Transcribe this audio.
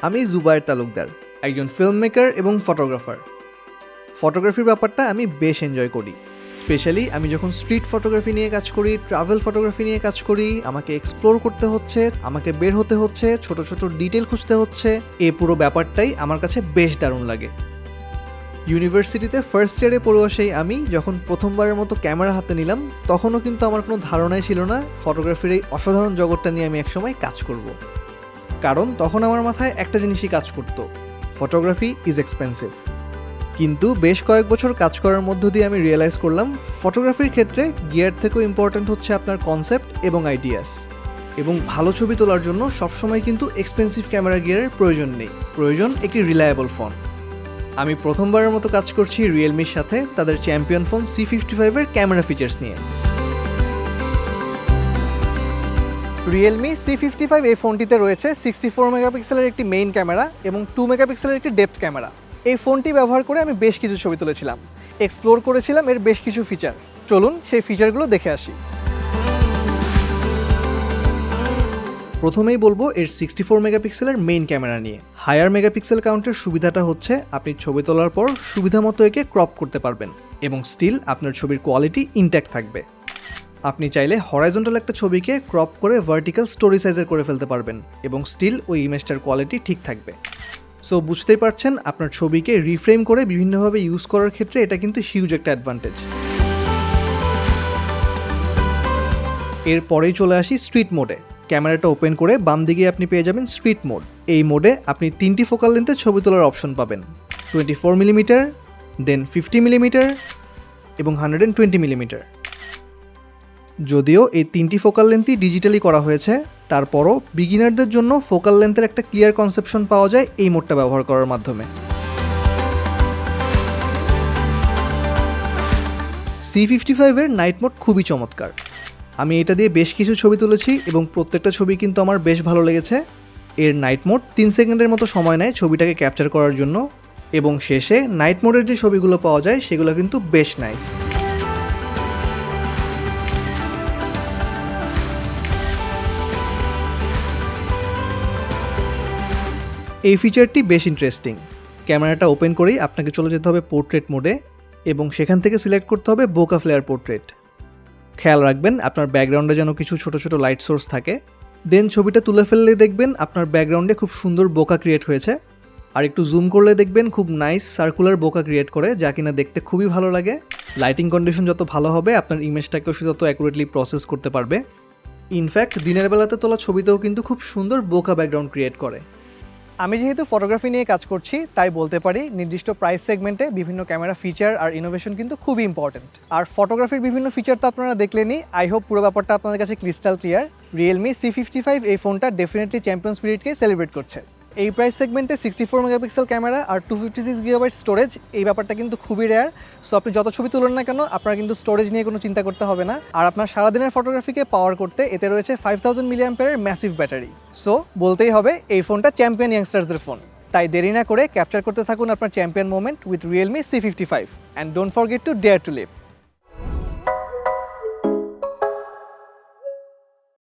আমি জুবায়ের তালুকদার, একজন film maker এবং ফটোগ্রাফার। ফটোগ্রাফির ব্যাপারটা আমি বেশ এনজয় করি। স্পেশালি আমি যখন স্ট্রিট ফটোগ্রাফি নিয়ে কাজ করি, ট্রাভেল ফটোগ্রাফি নিয়ে কাজ করি, আমাকে এক্সপ্লোর করতে হচ্ছে, আমাকে বের হতে হচ্ছে, ছোট ছোট ডিটেল খুঁজতে হচ্ছে, এই পুরো ব্যাপারটাই আমার কাছে বেশ দারুণ লাগে। ইউনিভার্সিটিতে ফার্স্ট ইয়ারে পড়ে আসেই আমি যখন প্রথমবারের মতো ক্যামেরা হাতে নিলাম, তখনও কিন্তু আমার কোনো ধারণাই ছিল না ফটোগ্রাফির এই অসাধারণ জগৎটা নিয়ে আমি একসময় কাজ করব। কারণ তখন আমার মাথায় একটা জিনিসই কাজ করতো, ফটোগ্রাফি ইজ এক্সপেন্সিভ। কিন্তু বেশ কয়েক বছর কাজ করার মধ্য দিয়ে আমি রিয়েলাইজ করলাম ফটোগ্রাফির ক্ষেত্রে গিয়ার থেকেও ইম্পর্ট্যান্ট হচ্ছে আপনার কনসেপ্ট এবং আইডিয়াস। এবং ভালো ছবি তোলার জন্য সবসময় কিন্তু এক্সপেন্সিভ ক্যামেরা গিয়ারের প্রয়োজন নেই, প্রয়োজন একটি রিলায়েবল ফোন। আমি প্রথমবারের মতো কাজ করছি রিয়েলমির সাথে তাদের champion phone C55 camera features নিয়ে। রিয়েলমি C55 এই ফোনটিতে রয়েছে 64 মেগাপিক্সেলের একটি মেইন ক্যামেরা এবং 2 মেগাপিক্সেলের একটি ডেপথ ক্যামেরা। এই ফোনটি ব্যবহার করে আমি বেশ কিছু ছবি তুলেছিলাম, এক্সপ্লোর করেছিলাম এর বেশ কিছু ফিচার। চলুন সেই ফিচারগুলো দেখে আসি। প্রথমেই বলবো এর 64 মেগাপিক্সেলের মেইন ক্যামেরা নিয়ে। হায়ার মেগাপিক্সেল কাউন্টের সুবিধাটা হচ্ছে আপনি ছবি তোলার পর সুবিধা মতো একে ক্রপ করতে পারবেন এবং স্টিল আপনার ছবির কোয়ালিটি ইনট্যাক্ট থাকবে। আপনি চাইলে হরাইজন্টাল একটা ছবিকে ক্রপ করে ভার্টিক্যাল স্টোরি সাইজের করে ফেলতে পারবেন এবং স্টিল ওই ইমেজটার কোয়ালিটি ঠিক থাকবে। সো বুঝতেই পারছেন আপনার ছবিকে রিফ্রেম করে বিভিন্নভাবে ইউজ করার ক্ষেত্রে এটা কিন্তু হিউজ একটা অ্যাডভান্টেজ। এরপরেই চলে আসি স্ট্রিট মোডে। ক্যামেরাটা ওপেন করে বাম দিকে আপনি পেয়ে যাবেন স্ট্রিট মোড। এই মোডে আপনি 3টি ফোকাল লেন্থে ছবি তোলার অপশন পাবেন, 24 মিলিমিটার, দেন 50 মিলিমিটার এবং 120 মিলিমিটার। যদিও এই 3টি ফোকাল লেন্থই ডিজিটালি করা হয়েছে, তারপরও বিগিনারদের জন্য ফোকাল লেন্থের একটা ক্লিয়ার কনসেপশন পাওয়া যায় এই মোডটা ব্যবহার করার মাধ্যমে। C55 নাইট মোড খুবই চমৎকার। আমি এটা দিয়ে বেশ কিছু ছবি তুলেছি এবং প্রত্যেকটা ছবি কিন্তু আমার বেশ ভালো লেগেছে। এর নাইট মোড 3 সেকেন্ডের মতো সময় নেয় ছবিটাকে ক্যাপচার করার জন্য এবং শেষে নাইট মোডের যে ছবিগুলো পাওয়া যায় সেগুলো কিন্তু বেশ নাইস। এই ফিচারটি বেশ ইন্টারেস্টিং। ক্যামেরাটা ওপেন করেই আপনাকে চলে যেতে হবে পোর্ট্রেট মোডে এবং সেখান থেকে সিলেক্ট করতে হবে বোকা ফ্লেয়ার পোর্ট্রেট। খেয়াল রাখবেন আপনার ব্যাকগ্রাউন্ডে যেন কিছু ছোট ছোট লাইট সোর্স থাকে। দেন ছবিটা তুলে ফেললেই দেখবেন আপনার ব্যাকগ্রাউন্ডে খুব সুন্দর বোকা ক্রিয়েট হয়েছে। আর একটু জুম করলে দেখবেন খুব নাইস সার্কুলার বোকা ক্রিয়েট করে, যা কিনা দেখতে খুবই ভালো লাগে। লাইটিং কন্ডিশন যত ভালো হবে আপনার ইমেজটাকেও সে তত অ্যাকুরেটলি প্রসেস করতে পারবে। ইনফ্যাক্ট দিনের বেলাতে তোলা ছবিতেও কিন্তু খুব সুন্দর বোকা ব্যাকগ্রাউন্ড ক্রিয়েট করে। আমি যেহেতু ফটোগ্রাফি নিয়ে কাজ করছি তাই বলতে পারি নির্দিষ্ট প্রাইস সেগমেন্টে বিভিন্ন ক্যামেরা ফিচার আর ইনোভেশন কিন্তু খুবই ইম্পর্টেন্ট। আর ফটোগ্রাফির বিভিন্ন ফিচার তো আপনারা দেখলেনই। আই হোপ পুরো ব্যাপারটা আপনাদের কাছে ক্রিস্টাল ক্লিয়ার। রিয়েলমি C55 এই ফোনটা ডেফিনেটলি চ্যাম্পিয়ন স্পিরিটকে সেলিব্রেট করছে। এই প্রাইস সেগমেন্টে 64 মেগাপিক্সেল ক্যামেরা আর 256 GB স্টোরেজ, এই ব্যাপারটা কিন্তু খুবই রেয়ার। সো আপনি যত ছবি তুলেন না কেন আপনার কিন্তু স্টোরেজ নিয়ে কোনো চিন্তা করতে হবে না। আর আপনার সারাদিনের ফটোগ্রাফিকে পাওয়ার করতে এতে রয়েছে 5000 mAh ম্যাসিভ ব্যাটারি। সো বলতেই হবে এই ফোনটা চ্যাম্পিয়ন ইয়াংস্টার্সদের ফোন। তাই দেরি না করে ক্যাপচার করতে থাকুন আপনার champion moment with Realme C55 and don't forget to dare to leave.